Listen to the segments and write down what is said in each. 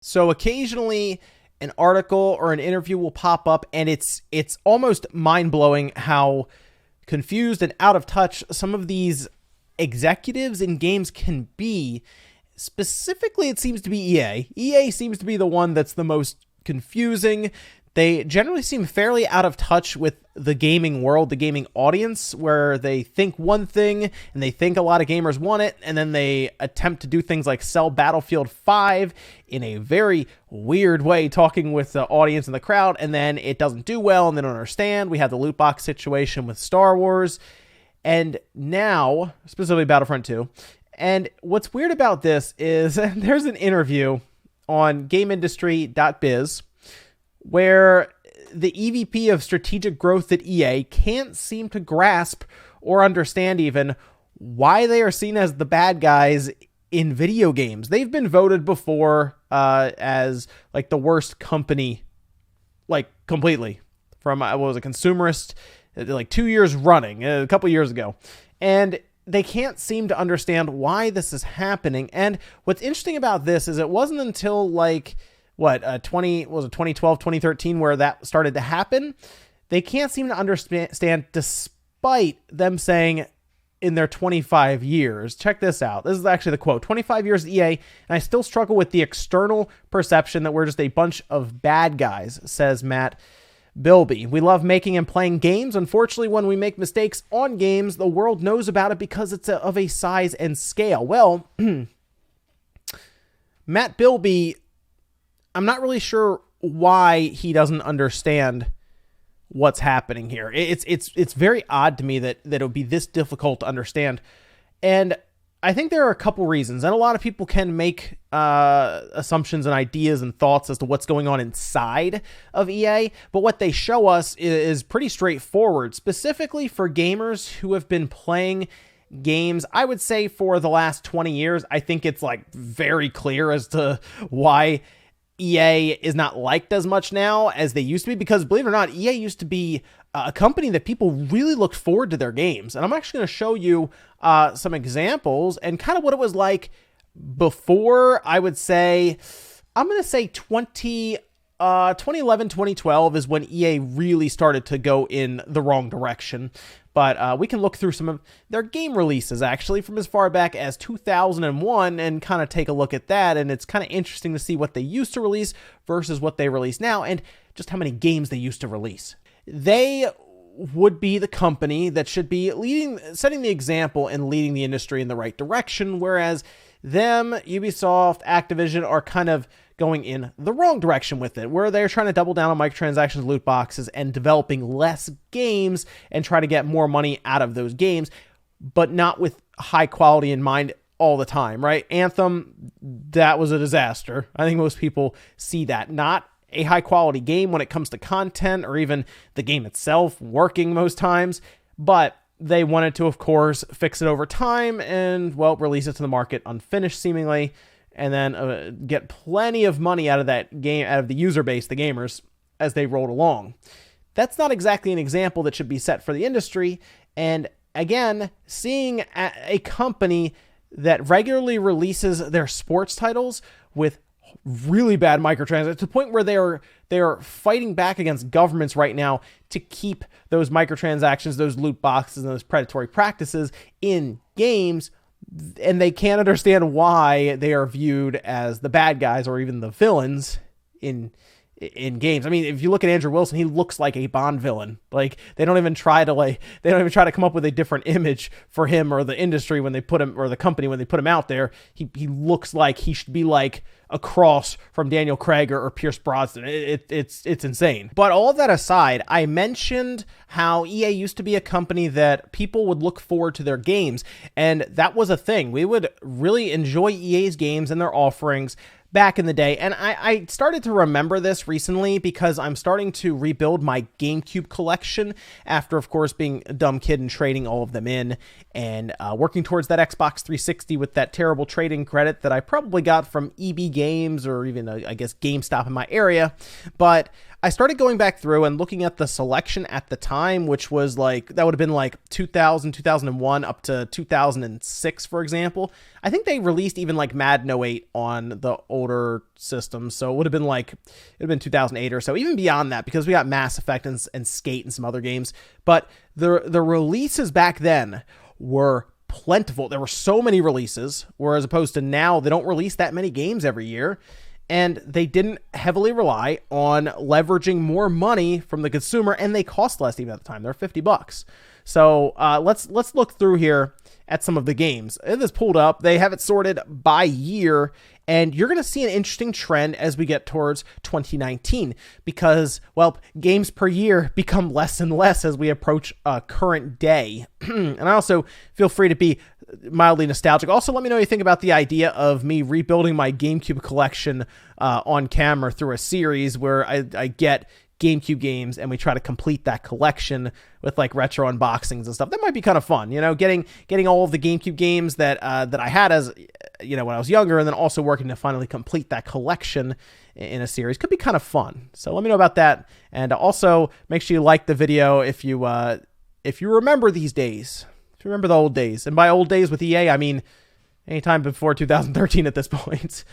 So occasionally an article or an interview will pop up, and it's almost mind-blowing how confused and out of touch some of these executives in games can be. Specifically, it seems to be EA. EA seems to be the one that's the most confusing. They generally seem fairly out of touch with the gaming world, the gaming audience, where they think one thing and they think a lot of gamers want it, and then they attempt to do things like sell Battlefield 5 in a very weird way, talking with the audience and the crowd, and then it doesn't do well and they don't understand. We have the loot box situation with Star Wars, and now, specifically Battlefront 2. And what's weird about this is there's an interview on GamesIndustry.biz where the EVP of strategic growth at EA can't seem to grasp or understand even why they are seen as the bad guys in video games. They've been voted before as like the worst company, like completely, from what was a consumerist, like 2 years running, a couple years ago. And they can't seem to understand why this is happening. And what's interesting about this is it wasn't until like 2012, 2013, where that started to happen. They can't seem to understand, despite them saying in their 25 years. Check this out. This is actually the quote. 25 years at EA, and I still struggle with the external perception that we're just a bunch of bad guys, says Matt Bilbey. We love making and playing games. Unfortunately, when we make mistakes on games, the world knows about it because it's of a size and scale. Well, Matt Bilbey, I'm not really sure why he doesn't understand what's happening here. It's very odd to me that it would be this difficult to understand. And I think there are a couple reasons, and a lot of people can make assumptions and ideas and thoughts as to what's going on inside of EA, but what they show us is pretty straightforward, specifically for gamers who have been playing games, I would say, for the last 20 years. I think it's like very clear as to why EA is not liked as much now as they used to be, because believe it or not, EA used to be a company that people really looked forward to their games. And I'm actually going to show you some examples and kind of what it was like before. I would say, I'm going to say 2011, 2012 is when EA really started to go in the wrong direction. But we can look through some of their game releases, actually, from as far back as 2001 and kind of take a look at that. And it's kind of interesting to see what they used to release versus what they release now and just how many games they used to release. They would be the company that should be setting the example and leading the industry in the right direction, whereas them, Ubisoft, Activision, are kind of going in the wrong direction with it, where they're trying to double down on microtransactions, loot boxes, and developing less games and try to get more money out of those games, but not with high quality in mind all the time, right? Anthem, that was a disaster. I think most people see that. Not a high quality game when it comes to content or even the game itself working most times, but they wanted to, of course, fix it over time and, well, release it to the market unfinished seemingly, and then get plenty of money out of that game, out of the user base, the gamers, as they rolled along. That's not exactly an example that should be set for the industry. And again, seeing a company that regularly releases their sports titles with really bad microtransactions to the point where they are fighting back against governments right now to keep those microtransactions, those loot boxes, and those predatory practices in games, and they can't understand why they are viewed as the bad guys or even the villains in games. I mean, if you look at Andrew Wilson, he looks like a Bond villain. Like, they don't even try to come up with a different image for him or the industry when they put him, or the company when they put him out there. He looks like he should be like a cross from Daniel Craig or Pierce Brosnan. It's insane. But all of that aside, I mentioned how EA used to be a company that people would look forward to their games, and that was a thing. We would really enjoy EA's games and their offerings back in the day. And I started to remember this recently because I'm starting to rebuild my GameCube collection after, of course, being a dumb kid and trading all of them in and working towards that Xbox 360 with that terrible trading credit that I probably got from EB Games or even, I guess, GameStop in my area. But I started going back through and looking at the selection at the time, which was like, that would have been like 2000, 2001 up to 2006, for example. I think they released even like Madden 08 on the older systems. So it would have been like, it would have been 2008 or so, even beyond that, because we got Mass Effect and Skate and some other games. But the releases back then were plentiful. There were so many releases, whereas opposed to now, they don't release that many games every year. And they didn't heavily rely on leveraging more money from the consumer, and they cost less even at the time. They're $50. So let's look through here at some of the games. It is pulled up. They have it sorted by year, and you're going to see an interesting trend as we get towards 2019 because, well, games per year become less and less as we approach current day. And I also feel free to be mildly nostalgic. Also, let me know what you think about the idea of me rebuilding my GameCube collection on camera through a series where I get GameCube games and we try to complete that collection with like retro unboxings and stuff. That might be kind of fun, you know, getting all of the GameCube games that I had as, you know, when I was younger, and then also working to finally complete that collection in a series could be kind of fun. So let me know about that, and also make sure you like the video if you remember these days, if you remember the old days. And by old days with EA, I mean anytime before 2013 at this point.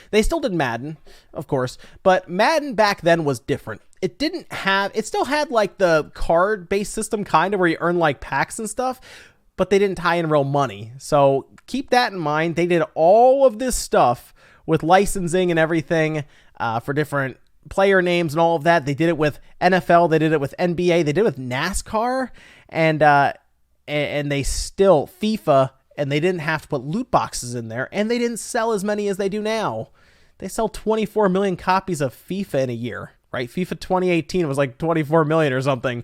They still did Madden, of course, but Madden back then was different. It still had like the card-based system kind of where you earn like packs and stuff, but they didn't tie in real money. So keep that in mind. They did all of this stuff with licensing and everything for different player names and all of that. They did it with NFL. They did it with NBA. They did it with NASCAR, and they still FIFA. And they didn't have to put loot boxes in there, and they didn't sell as many as they do now. They sell 24 million copies of FIFA in a year, right? FIFA 2018 was like 24 million or something.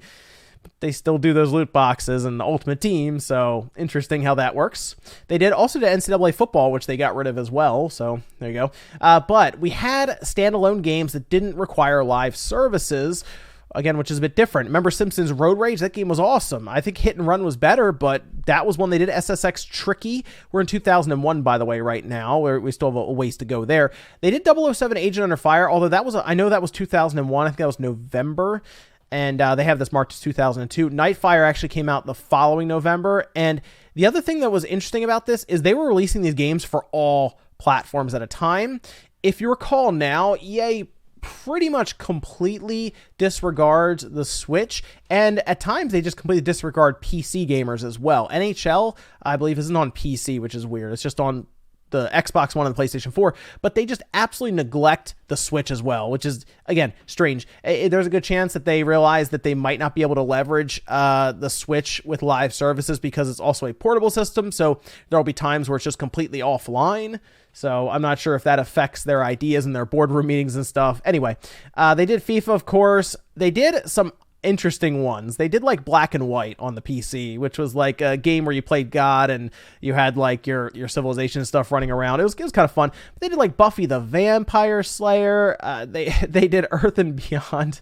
But they still do those loot boxes and the Ultimate Team, so interesting how that works. They did also the NCAA football, which they got rid of as well, so there you go. But we had standalone games that didn't require live services, again, which is a bit different. Remember Simpsons Road Rage? That game was awesome. I think Hit and Run was better, but that was when they did SSX Tricky. We're in 2001, by the way, right now. We still have a ways to go there. They did 007 Agent Under Fire, although I know that was 2001. I think that was November, and they have this marked as 2002. Nightfire actually came out the following November, and the other thing that was interesting about this is they were releasing these games for all platforms at a time. If you recall now, EA pretty much completely disregards the Switch, and at times they just completely disregard PC gamers as well. NHL, I believe, isn't on PC, which is weird. It's just on the Xbox One and the PlayStation 4, but they just absolutely neglect the Switch as well, which is, again, strange. There's a good chance that they realize that they might not be able to leverage the Switch with live services because it's also a portable system, so there'll be times where it's just completely offline. So I'm not sure if that affects their ideas and their boardroom meetings and stuff. Anyway, they did FIFA, of course. They did some interesting ones. They did like Black and White on the PC, which was like a game where you played God and you had like your civilization stuff running around. It was kind of fun. But they did like Buffy the Vampire Slayer. They did Earth and Beyond,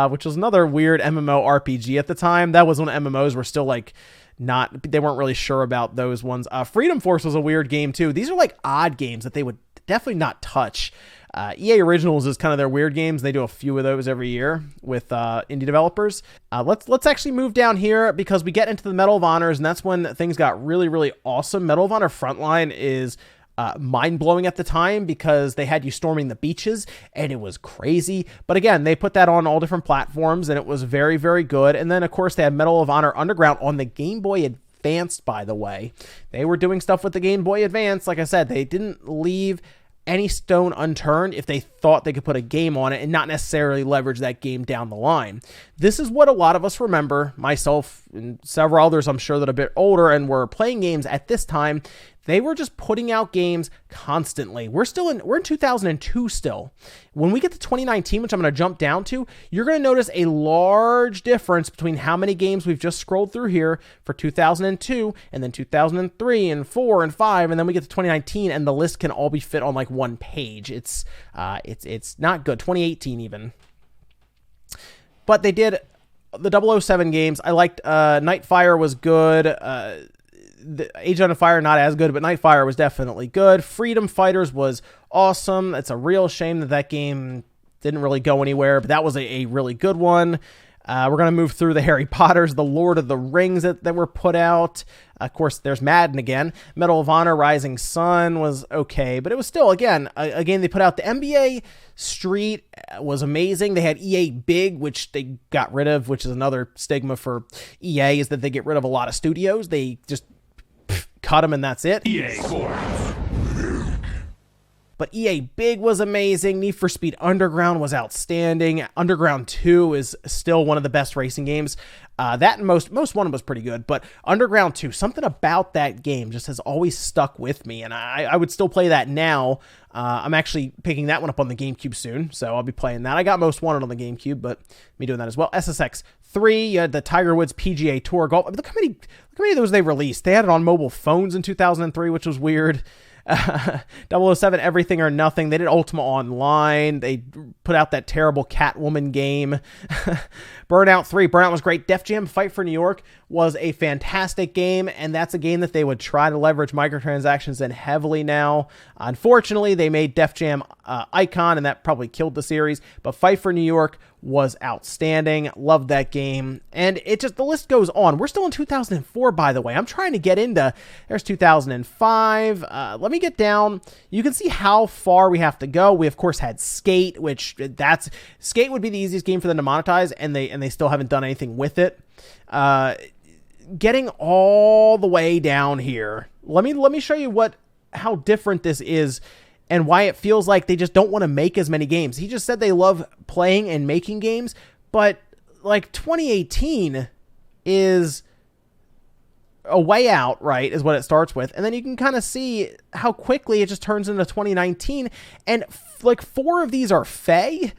which was another weird MMORPG at the time. That was when MMOs were still like they weren't really sure about those ones. Freedom Force was a weird game too. These are like odd games that they would definitely not touch. EA Originals is kind of their weird games. They do a few of those every year with indie developers. Let's actually move down here because we get into the Medal of Honors, and that's when things got really, really awesome. Medal of Honor Frontline is mind-blowing at the time because they had you storming the beaches, and it was crazy. But again, they put that on all different platforms, and it was very, very good. And then, of course, they had Medal of Honor Underground on the Game Boy Advance, by the way. They were doing stuff with the Game Boy Advance. Like I said, they didn't leave any stone unturned if they thought they could put a game on it and not necessarily leverage that game down the line. This is what a lot of us remember, myself and several others I'm sure that are a bit older and were playing games at this time. They were just putting out games constantly. We're in 2002 still. When we get to 2019, which I'm going to jump down to, you're going to notice a large difference between how many games we've just scrolled through here for 2002 and then 2003 and 4 and 5, and then we get to 2019 and the list can all be fit on like one page. It's not good. 2018 even. But they did the 007 games. I liked Nightfire was good. The Age on Fire not as good, but Nightfire was definitely good. Freedom Fighters was awesome. It's a real shame that game Didn't really go anywhere, but that was a really good one. We're going to move through the Harry Potters, the Lord of the Rings that were put out. Of course, there's Madden again. Medal of Honor Rising Sun was okay, but it was still, again, a game they put out. The NBA Street was amazing. They had EA Big, which they got rid of, which is another stigma for EA, is that they get rid of a lot of studios. They just cut them and that's it. EA Sports. But EA Big was amazing. Need for Speed Underground was outstanding. Underground 2 is still one of the best racing games. That and Most Wanted was pretty good, but Underground 2, something about that game just has always stuck with me, and I would still play that now. I'm actually picking that one up on the GameCube soon, so I'll be playing that. I got Most Wanted on the GameCube, but me doing that as well. SSX 3, you had the Tiger Woods PGA Tour Golf. Look how many of those they released. They had it on mobile phones in 2003, which was weird. 007 Everything or Nothing. They did Ultima Online. They put out that terrible Catwoman game. Burnout 3. Burnout was great. Def Jam Fight for New York was a fantastic game, and that's a game that they would try to leverage microtransactions in heavily now. Unfortunately, they made Def Jam Icon, and that probably killed the series, but Fight for New York was outstanding. Loved that game. And it just, the list goes on. We're still in 2004, by the way. I'm trying to get into, there's 2005. Let me get down. You can see how far we have to go. We, of course, had Skate, which Skate would be the easiest game for them to monetize, and they still haven't done anything with it. Getting all the way down here. Let me show you how different this is and why it feels like they just don't want to make as many games. He just said they love playing and making games, but like 2018 is a way out, right, is what it starts with. And then you can kind of see how quickly it just turns into 2019. And like 4 of these are Faye.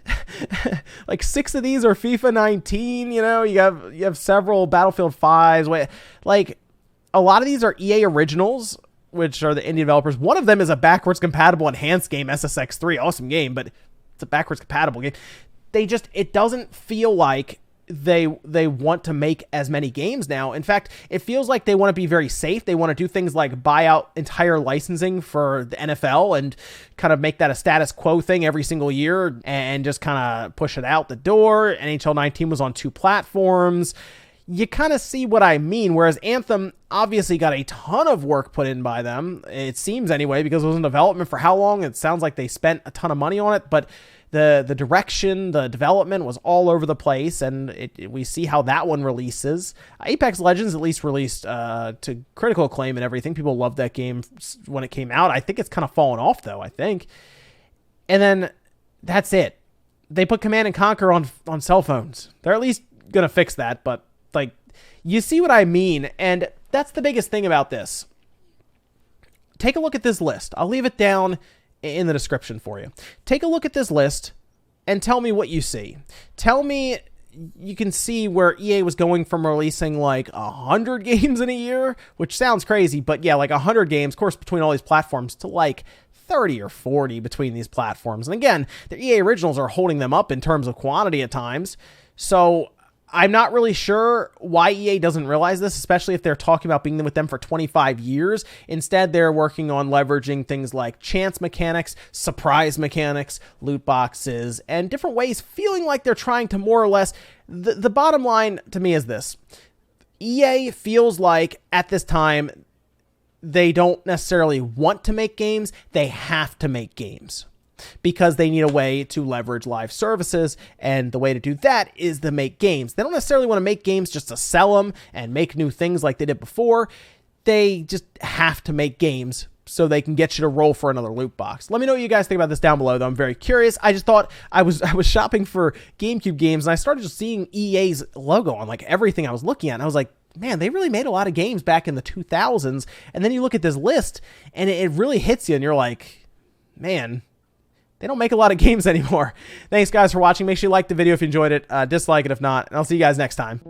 Like 6 of these are FIFA 19. You know, you have several Battlefield 5s. Like a lot of these are EA originals, which are the indie developers. One of them is a backwards compatible enhanced game, SSX3. Awesome game, but it's a backwards compatible game. It doesn't feel like they want to make as many games now. In fact, it feels like they want to be very safe. They want to do things like buy out entire licensing for the NFL and kind of make that a status quo thing every single year and just kind of push it out the door. NHL 19 was on 2 platforms. You kind of see what I mean, whereas Anthem obviously got a ton of work put in by them. It seems anyway, because it was in development for how long? It sounds like they spent a ton of money on it, but the direction, the development was all over the place, and we see how that one releases. Apex Legends at least released to critical acclaim and everything. People loved that game when it came out. I think it's kind of fallen off, though, I think. And then that's it. They put Command & Conquer on cell phones. They're at least going to fix that, but like, you see what I mean? And that's the biggest thing about this. Take a look at this list. I'll leave it down in the description for you. Take a look at this list and tell me what you see. Tell me, you can see where EA was going from releasing like 100 games in a year, which sounds crazy, but yeah, like 100 games, of course, between all these platforms, to like 30 or 40 between these platforms. And again, the EA originals are holding them up in terms of quantity at times. So I'm not really sure why EA doesn't realize this, especially if they're talking about being with them for 25 years. Instead, they're working on leveraging things like chance mechanics, surprise mechanics, loot boxes, and different ways, feeling like they're trying to more or less... The bottom line to me is this. EA feels like, at this time, they don't necessarily want to make games, they have to make games, because they need a way to leverage live services, and the way to do that is to make games. They don't necessarily want to make games just to sell them and make new things like they did before. They just have to make games so they can get you to roll for another loot box. Let me know what you guys think about this down below, though. I'm very curious. I just thought I was shopping for GameCube games, and I started just seeing EA's logo on like everything I was looking at, and I was like, man, they really made a lot of games back in the 2000s. And then you look at this list, and it really hits you, and you're like, man, they don't make a lot of games anymore. Thanks, guys, for watching. Make sure you like the video if you enjoyed it. Dislike it if not. And I'll see you guys next time.